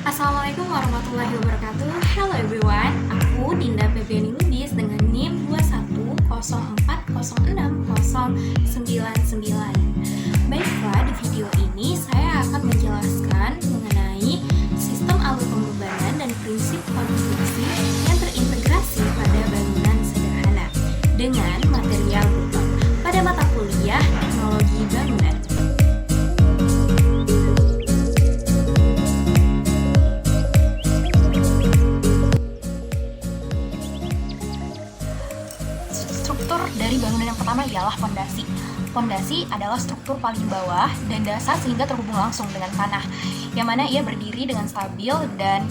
Assalamualaikum warahmatullahi wabarakatuh. Hello everyone, aku Dinda Febriani Lubis dengan NIM 210406099. Baiklah, di video ini saya akan menjelaskan mengenai sistem alur pembebanan dan prinsip konstruksi yang terintegrasi pada bangunan sederhana dengan material beton pada mata kuliah teknologi bangunan. Struktur dari bangunan yang pertama ialah fondasi. Fondasi adalah struktur paling bawah dan dasar sehingga terhubung langsung dengan tanah, yang mana ia berdiri dengan stabil dan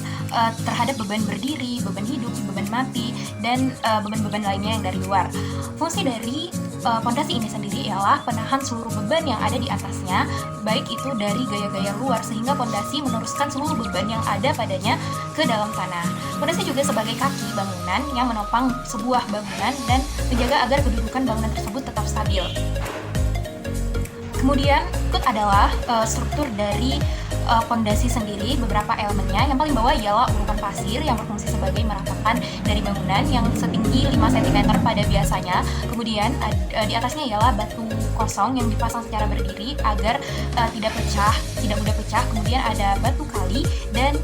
terhadap beban berdiri, beban hidup, beban mati, dan beban-beban lainnya yang dari luar. Fungsi dari fondasi ini sendiri ialah penahan seluruh beban yang ada di atasnya, baik itu dari gaya-gaya luar, sehingga fondasi meneruskan seluruh beban yang ada padanya ke dalam tanah. Fondasi juga sebagai kaki bangunan yang menopang sebuah bangunan dan menjaga agar kedudukan bangunan tersebut tetap stabil. Kemudian berikut adalah struktur dari fondasi sendiri, beberapa elemennya. Yang paling bawah ialah urukan pasir yang berfungsi sebagai meratakan dari bangunan yang setinggi 5 cm pada biasanya. Kemudian di atasnya ialah batu kosong yang dipasang secara berdiri agar tidak mudah pecah. Kemudian ada batu kali dan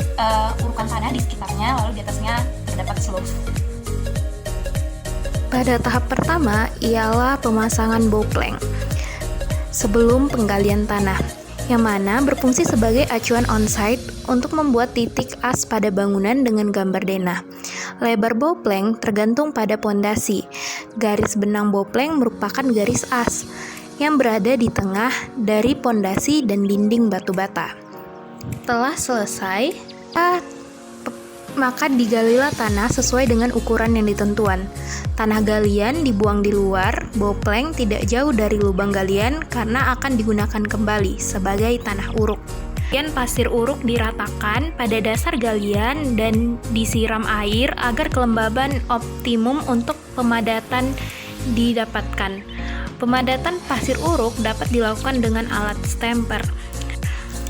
urukan tanah di sekitarnya, lalu di atasnya terdapat slope. Pada tahap pertama ialah pemasangan boplank sebelum penggalian tanah, yang mana berfungsi sebagai acuan onsite untuk membuat titik as pada bangunan dengan gambar denah. Lebar boplank tergantung pada pondasi. Garis benang boplank merupakan garis as yang berada di tengah dari pondasi dan dinding batu bata. Setelah selesai, maka digalilah tanah sesuai dengan ukuran yang ditentukan. Tanah galian dibuang di luar, boplank tidak jauh dari lubang galian karena akan digunakan kembali sebagai tanah uruk. Kemudian pasir uruk diratakan pada dasar galian dan disiram air agar kelembaban optimum untuk pemadatan didapatkan. Pemadatan pasir uruk dapat dilakukan dengan alat stamper.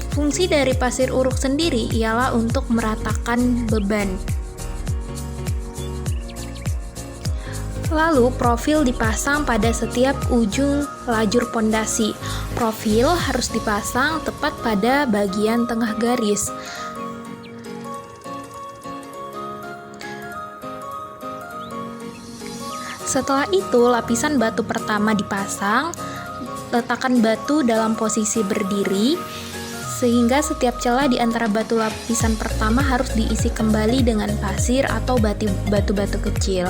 Fungsi dari pasir uruk sendiri ialah untuk meratakan beban. Lalu profil dipasang pada setiap ujung lajur pondasi. Profil harus dipasang tepat pada bagian tengah garis. Setelah itu, lapisan batu pertama dipasang. Letakkan batu dalam posisi berdiri, sehingga setiap celah di antara batu lapisan pertama harus diisi kembali dengan pasir atau batu-batu kecil.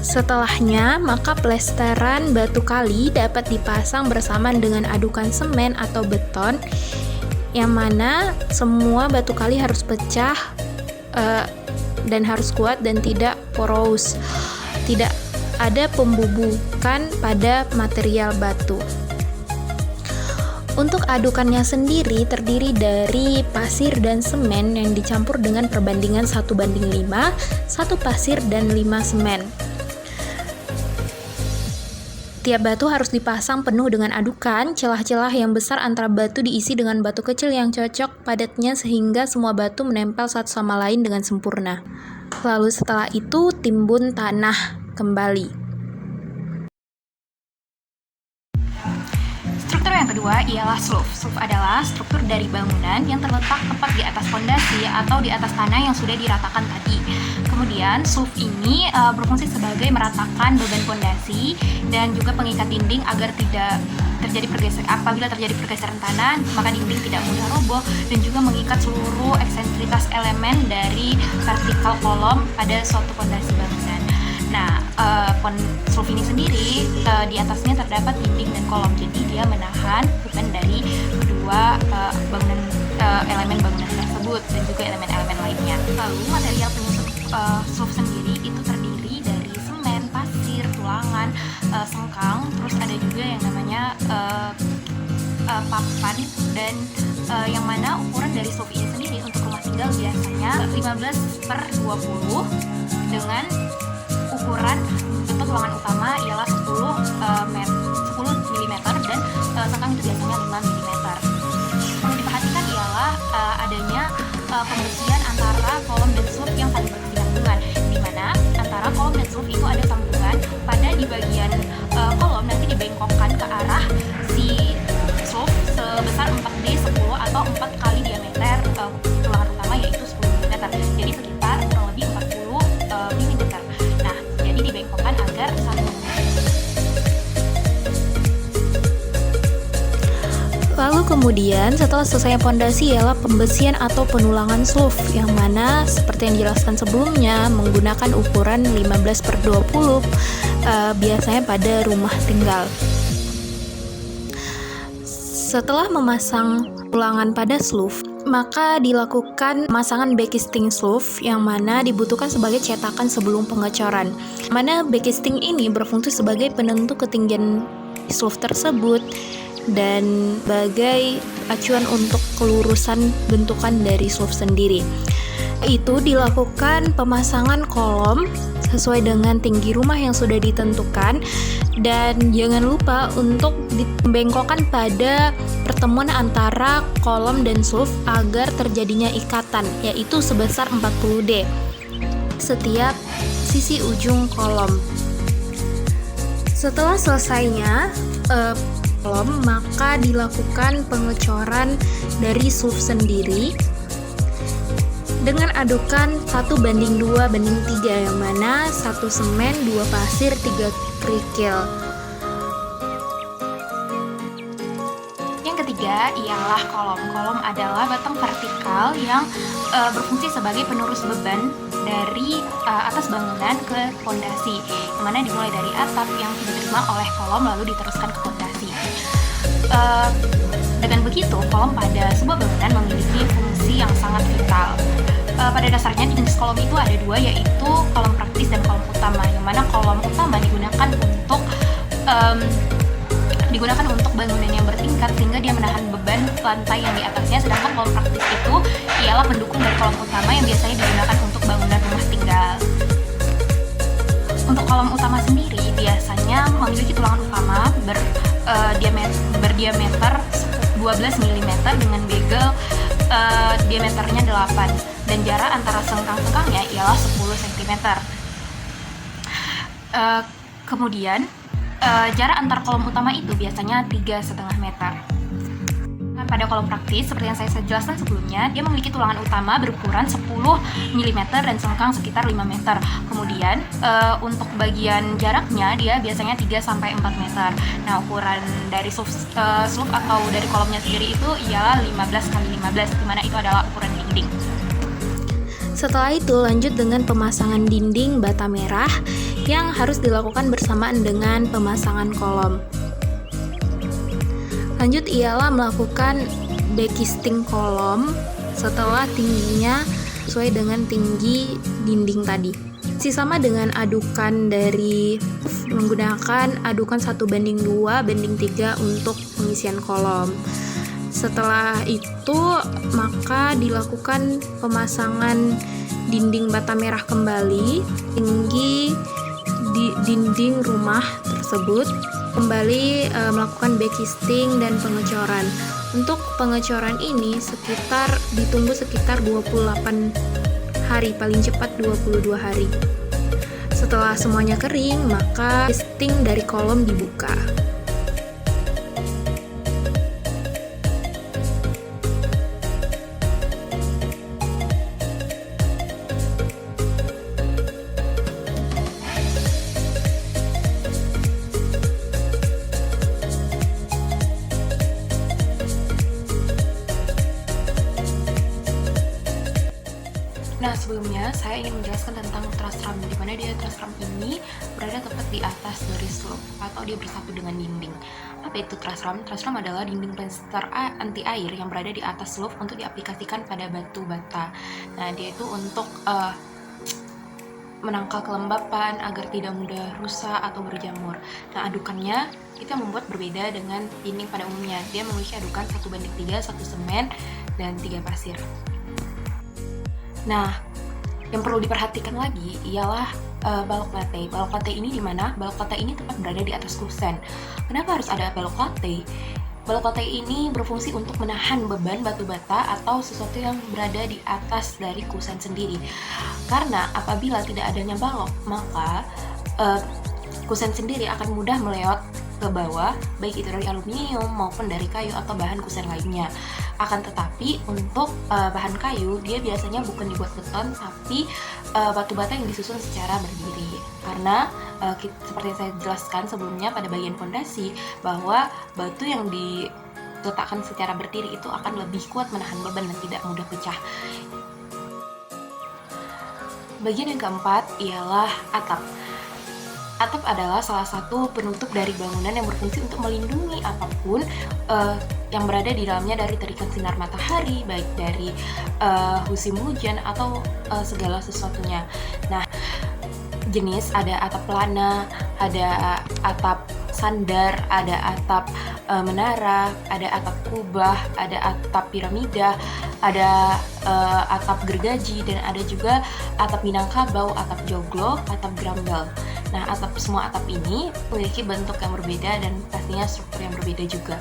Setelahnya, maka plesteran batu kali dapat dipasang bersamaan dengan adukan semen atau beton, yang mana semua batu kali harus pecah dan harus kuat dan tidak porous. Tidak ada pembubukan pada material batu. Untuk adukannya sendiri terdiri dari pasir dan semen yang dicampur dengan perbandingan 1:5, 1 pasir dan 5 semen. Tiap batu harus dipasang penuh dengan adukan, celah-celah yang besar antara batu diisi dengan batu kecil yang cocok padatnya sehingga semua batu menempel satu sama lain dengan sempurna. Lalu setelah itu timbun tanah kembali. Struktur yang kedua ialah slope. Slope adalah struktur dari bangunan yang terletak tepat di atas fondasi atau di atas tanah yang sudah diratakan tadi. Kemudian slope ini berfungsi sebagai meratakan beban fondasi dan juga pengikat dinding agar tidak terjadi pergeseran. Apabila terjadi pergeseran tanah, maka dinding tidak mudah roboh dan juga mengikat seluruh eksentritas elemen dari vertikal kolom pada suatu fondasi bangunan. Nah, slope ini sendiri di atasnya terdapat dinding dan kolom, jadi dia menahan beban dari kedua elemen bangunan tersebut dan juga elemen-elemen lainnya. Lalu material penyusun slope sendiri itu terdiri dari semen, pasir, tulangan, sengkang, terus ada juga yang namanya papan dan yang mana ukuran dari slope ini sendiri untuk rumah tinggal biasanya 15/20 dengan ukuran untuk ruangan utama ialah 10 mm dan sengkang itu biasanya 5 mm. Perlu diperhatikan ialah adanya Kemudian setelah selesai pondasi ialah pembesian atau penulangan sloof, yang mana seperti yang dijelaskan sebelumnya menggunakan ukuran 15/20 biasanya pada rumah tinggal. Setelah memasang tulangan pada sloof, maka dilakukan pemasangan backcasting sloof yang mana dibutuhkan sebagai cetakan sebelum pengecoran. Mana backcasting ini berfungsi sebagai penentu ketinggian sloof tersebut dan sebagai acuan untuk kelurusan bentukan dari sloof sendiri. Itu dilakukan pemasangan kolom sesuai dengan tinggi rumah yang sudah ditentukan, dan jangan lupa untuk dibengkokkan pada pertemuan antara kolom dan sloof agar terjadinya ikatan, yaitu sebesar 40D setiap sisi ujung kolom. Setelah selesainya kolom, maka dilakukan pengecoran dari sloof sendiri dengan adukan 1:2:3, yang mana 1 semen, 2 pasir, 3 kerikil. Yang ketiga ialah kolom. Kolom adalah batang vertikal yang berfungsi sebagai penerus beban dari atas bangunan ke fondasi, yang mana dimulai dari atap yang diterima oleh kolom lalu diteruskan ke fondasi. Dengan begitu, kolom pada sebuah bangunan memiliki fungsi yang sangat vital. Pada dasarnya jenis kolom itu ada dua, yaitu kolom praktis dan kolom utama, yang mana kolom utama digunakan untuk bangunan yang bertingkat sehingga dia menahan beban lantai yang di atasnya, sedangkan kolom praktis itu ialah pendukung dari kolom utama yang biasanya digunakan untuk bangunan rumah tinggal. Untuk kolom utama sendiri biasanya memiliki tulangan utama berdiameter 12 mm dengan begel diameternya 8, dan jarak antara sengkang-sengkangnya ialah 10 cm. Kemudian jarak antar kolom utama itu biasanya 3,5 meter. Pada kolom praktis, seperti yang saya jelaskan sebelumnya, dia memiliki tulangan utama berukuran 10 mm dan sengkang sekitar 5 meter. Kemudian untuk bagian jaraknya dia biasanya 3-4 meter. Nah, ukuran dari sloof atau dari kolomnya sendiri itu ialah 15x15, di mana itu adalah ukuran dinding. Setelah itu lanjut dengan pemasangan dinding bata merah yang harus dilakukan bersamaan dengan pemasangan kolom. Lanjut ialah melakukan backcasting kolom setelah tingginya sesuai dengan tinggi dinding tadi. Sama dengan adukan dari menggunakan adukan 1:2:3 untuk pengisian kolom. Setelah itu maka dilakukan pemasangan dinding bata merah kembali tinggi di dinding rumah tersebut, kembali melakukan backcasting dan pengecoran. Untuk pengecoran ini ditunggu sekitar 28 hari, paling cepat 22 hari. Setelah semuanya kering, maka casting dari kolom dibuka. Nah, sebelumnya saya ingin menjelaskan tentang truss ram, di mana dia truss ram ini berada tepat di atas dari sloof atau dia bersatu dengan dinding. Apa itu truss ram? Truss ram adalah dinding plester anti air yang berada di atas sloof untuk diaplikasikan pada batu bata. Nah, dia itu untuk menangkal kelembapan agar tidak mudah rusak atau berjamur. Nah, adukannya itu yang membuat berbeda dengan dinding pada umumnya. Dia memiliki adukan 1:3, 1 semen, dan 3 pasir. Nah, yang perlu diperhatikan lagi ialah balok lantai. Balok lantai ini di mana? Balok lantai ini tepat berada di atas kusen. Kenapa harus ada balok lantai? Balok lantai ini berfungsi untuk menahan beban batu bata atau sesuatu yang berada di atas dari kusen sendiri. Karena apabila tidak adanya balok, maka kusen sendiri akan mudah melewat ke bawah, baik itu dari aluminium maupun dari kayu atau bahan kusen lainnya. Akan tetapi untuk bahan kayu, dia biasanya bukan dibuat beton, tapi batu bata yang disusun secara berdiri. Karena seperti yang saya jelaskan sebelumnya pada bagian fondasi, bahwa batu yang diletakkan secara berdiri itu akan lebih kuat menahan beban dan tidak mudah pecah. Bagian yang keempat ialah atap. Atap adalah salah satu penutup dari bangunan yang berfungsi untuk melindungi apapun yang berada di dalamnya dari terikan sinar matahari, baik dari musim hujan atau segala sesuatunya. Nah, jenis ada atap pelana, ada atap sandar, ada atap menara, ada atap kubah, ada atap piramida, ada atap gergaji, dan ada juga atap Minangkabau, atap joglo, atap grambel. Nah, semua atap ini memiliki bentuk yang berbeda dan pastinya struktur yang berbeda juga.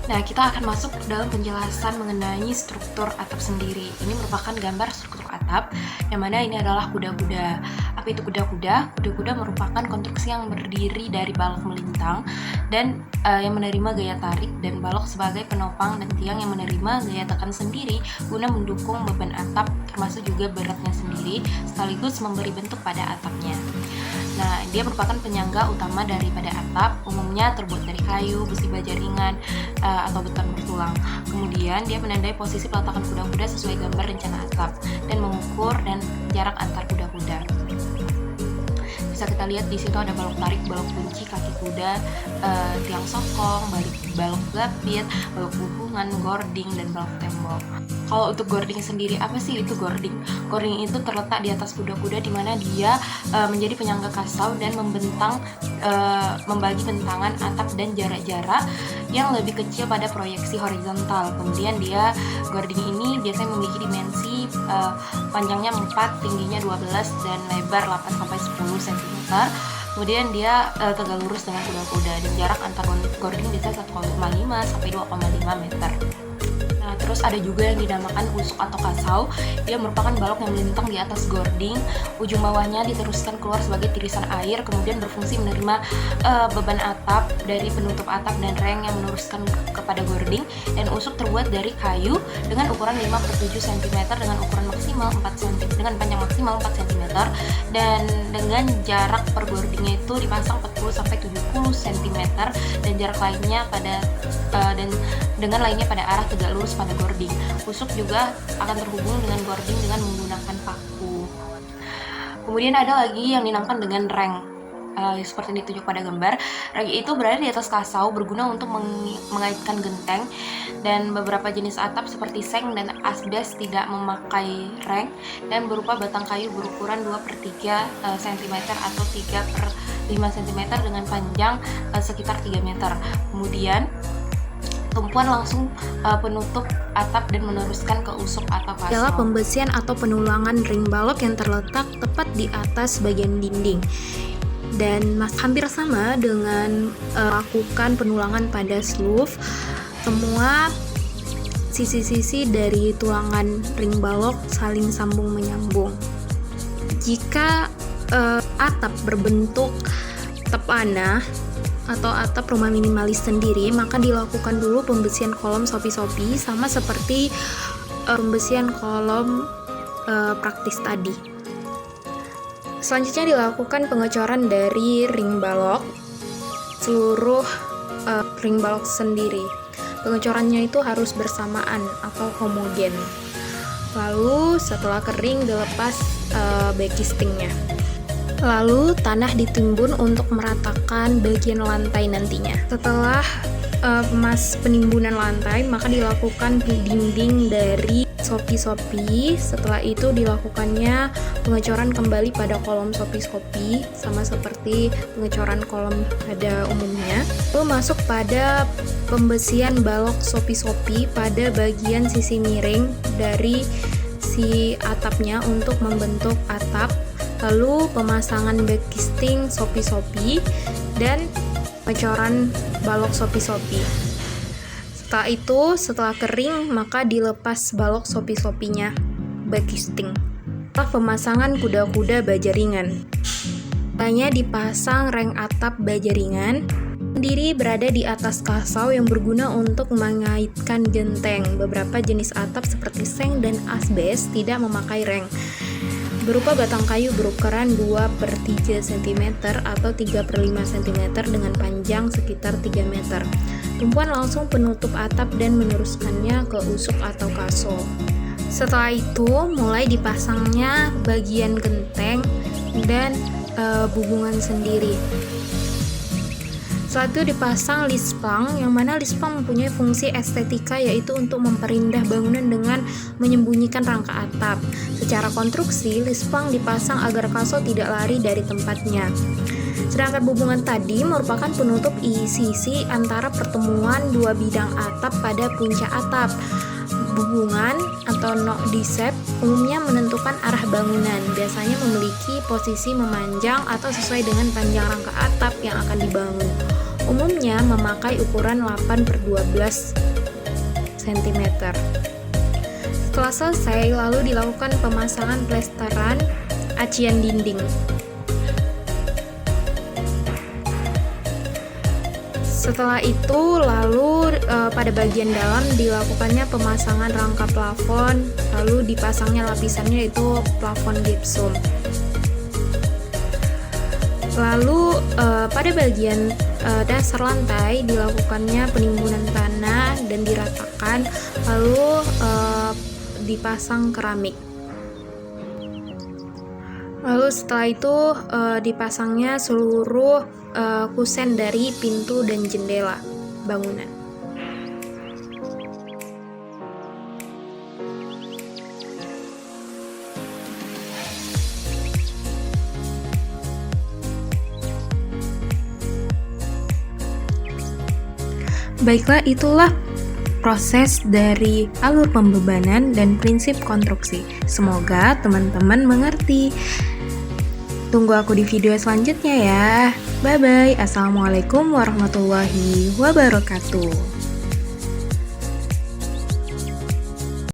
Nah, kita akan masuk dalam penjelasan mengenai struktur atap sendiri. Ini merupakan gambar struktur atap, yang mana ini adalah kuda-kuda. Apa itu kuda-kuda? Kuda-kuda merupakan konstruksi yang berdiri dari balok melintang dan yang menerima gaya tarik, dan balok sebagai penopang, dan tiang yang menerima gaya tekan sendiri guna mendukung beban atap, termasuk juga beratnya sendiri, sekaligus memberi bentuk pada atapnya. Nah, dia merupakan penyangga utama daripada atap, umumnya terbuat dari kayu, besi baja ringan, atau beton bertulang. Kemudian, dia menandai posisi peletakan kuda-kuda sesuai gambar rencana atap, dan mengukur dan jarak antar kuda-kuda. Bisa kita lihat di situ ada balok tarik, balok kunci, kaki kuda, tiang sokong, balok gapit, balok hubungan, gording, dan balok tembok. Kalau untuk gording sendiri, apa sih itu gording? Gording itu terletak di atas kuda-kuda, di mana dia menjadi penyangga kasau dan membagi bentangan atap dan jarak-jarak yang lebih kecil pada proyeksi horizontal. Kemudian gording ini biasanya memiliki dimensi panjangnya 4, tingginya 12, dan lebar 8-10 cm. Kemudian dia tegak lurus dengan kuda-kuda, dan jarak antar gording biasanya 1,5 sampai 2,5 meter. Nah, terus ada juga yang dinamakan usuk atau kasau. Dia merupakan balok yang melintang di atas gording. Ujung bawahnya diteruskan keluar sebagai tirisan air, kemudian berfungsi menerima beban atap dari penutup atap dan reng yang meneruskan kepada gording. Dan usuk terbuat dari kayu dengan ukuran 5/7 cm dengan ukuran maksimal 4 cm, dengan panjang maksimal 4 cm, dan dengan jarak per gordingnya itu dipasang 40-70 cm, dan jarak lainnya dengan lainnya pada arah tegak lurus pada gording. Usuk juga akan terhubung dengan gording dengan menggunakan paku. Kemudian ada lagi yang dinamakan dengan reng. Seperti yang ditunjuk pada gambar, reng itu berada di atas kasau, berguna untuk mengaitkan genteng, dan beberapa jenis atap seperti seng dan asbes tidak memakai reng dan berupa batang kayu berukuran 2/3 cm atau 3/5 cm dengan panjang sekitar 3 meter. Kemudian tumpuan langsung penutup atap dan meneruskan ke usuk atau kasau. Adalah pembesian atau penulangan ring balok yang terletak tepat di atas bagian dinding. Dan hampir sama dengan lakukan penulangan pada sloof, semua sisi-sisi dari tulangan ring balok saling sambung menyambung. Jika atap berbentuk tepana atau atap rumah minimalis sendiri, maka dilakukan dulu pembesian kolom sopi-sopi sama seperti pembesian kolom praktis tadi. Selanjutnya dilakukan pengecoran dari ring balok, seluruh ring balok sendiri. Pengecorannya itu harus bersamaan atau homogen. Lalu setelah kering dilepas backcastingnya. Lalu tanah ditimbun untuk meratakan bagian lantai nantinya. Setelah penimbunan lantai, maka dilakukan dinding dari sopi-sopi. Setelah itu dilakukannya pengecoran kembali pada kolom sopi-sopi, sama seperti pengecoran kolom pada umumnya. Lalu masuk pada pembesian balok sopi-sopi pada bagian sisi miring dari si atapnya untuk membentuk atap. Lalu pemasangan backcasting sopi-sopi dan pengecoran balok sopi-sopi. Setelah itu, setelah kering, maka dilepas balok sopi-sopinya, backcasting. Setelah pemasangan kuda-kuda baja ringan. Setelahnya dipasang reng atap baja ringan, sendiri berada di atas kasau yang berguna untuk mengaitkan genteng. Beberapa jenis atap seperti seng dan asbes tidak memakai reng. berupa batang kayu berukuran 2/3 cm atau 3/5 cm dengan panjang sekitar 3 meter. Tumpuan langsung penutup atap dan meneruskannya ke usuk atau kasol. Setelah itu mulai dipasangnya bagian genteng dan bubungan sendiri. Setelah itu dipasang lispang, yang mana lispang mempunyai fungsi estetika yaitu untuk memperindah bangunan dengan menyembunyikan rangka atap. Secara konstruksi, lispang dipasang agar kasol tidak lari dari tempatnya. Sedangkan bubungan tadi merupakan penutup sisi antara pertemuan dua bidang atap pada puncak atap. Bubungan atau knock dicep umumnya menentukan arah bangunan, biasanya memiliki posisi memanjang atau sesuai dengan panjang rangka atap yang akan dibangun. Umumnya memakai ukuran 8/12 cm. Setelah selesai, lalu dilakukan pemasangan plesteran acian dinding. Setelah itu, lalu pada bagian dalam dilakukannya pemasangan rangka plafon, lalu dipasangnya lapisannya yaitu plafon gypsum. Lalu pada bagian dasar lantai dilakukannya penimbunan tanah dan diratakan, lalu dipasang keramik. Lalu setelah itu dipasangnya seluruh kusen dari pintu dan jendela bangunan. Baiklah, itulah proses dari alur pembebanan dan prinsip konstruksi. Semoga teman-teman mengerti. Tunggu aku di video selanjutnya ya. Bye-bye. Assalamualaikum warahmatullahi wabarakatuh.